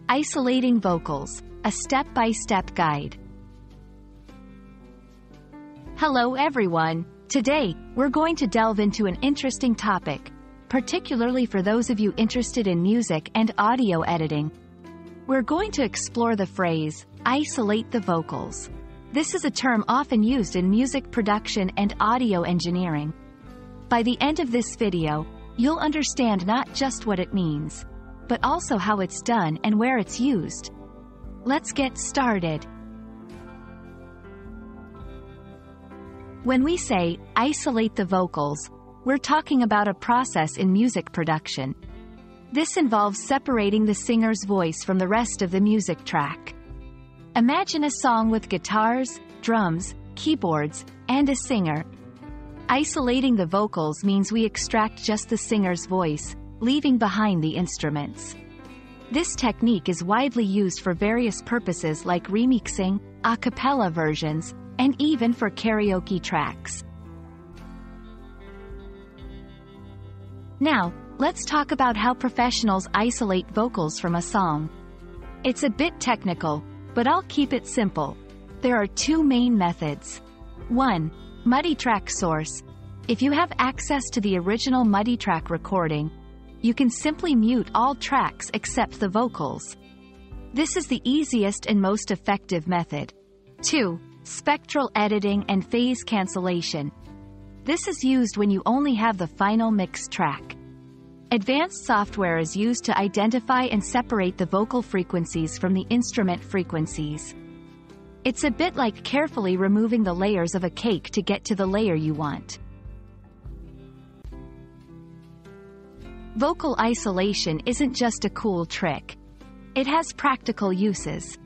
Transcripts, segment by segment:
Isolating vocals, a step-by-step guide. Hello everyone. Today, we're going to delve into an interesting topic, particularly for those of you interested in music and audio editing. We're going to explore the phrase, isolate the vocals. This is a term often used in music production and audio engineering. By the end of this video, you'll understand not just what it means, but also how it's done and where it's used. Let's get started. When we say, isolate the vocals, we're talking about a process in music production. This involves separating the singer's voice from the rest of the music track. Imagine a song with guitars, drums, keyboards, and a singer. Isolating the vocals means we extract just the singer's voice, leaving behind the instruments. This technique is widely used for various purposes like remixing, a cappella versions, and even for karaoke tracks. Now, let's talk about how professionals isolate vocals from a song. It's a bit technical, but I'll keep it simple. There are two main methods. 1. Multitrack source. If you have access to the original multitrack recording, you can simply mute all tracks except the vocals. This is the easiest and most effective method. 2. Spectral editing and phase cancellation. This is used when you only have the final mix track. Advanced software is used to identify and separate the vocal frequencies from the instrument frequencies. It's a bit like carefully removing the layers of a cake to get to the layer you want. Vocal isolation isn't just a cool trick. It has practical uses.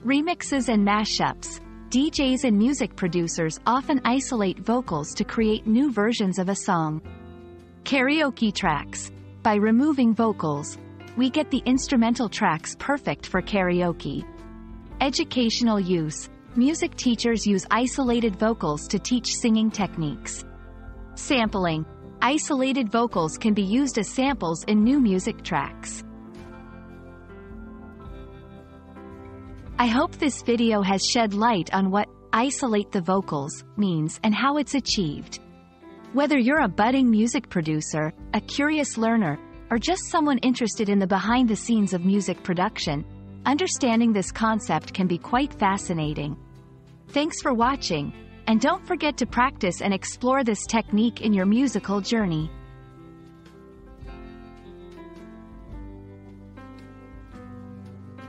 Remixes and mashups. DJs and music producers often isolate vocals to create new versions of a song. Karaoke tracks. By removing vocals, we get the instrumental tracks perfect for karaoke. Educational use. Music teachers use isolated vocals to teach singing techniques. Sampling. Isolated vocals can be used as samples in new music tracks. I hope this video has shed light on what isolate the vocals means and how it's achieved. Whether you're a budding music producer, a curious learner, or just someone interested in the behind the scenes of music production, understanding this concept can be quite fascinating. Thanks for watching, and don't forget to practice and explore this technique in your musical journey.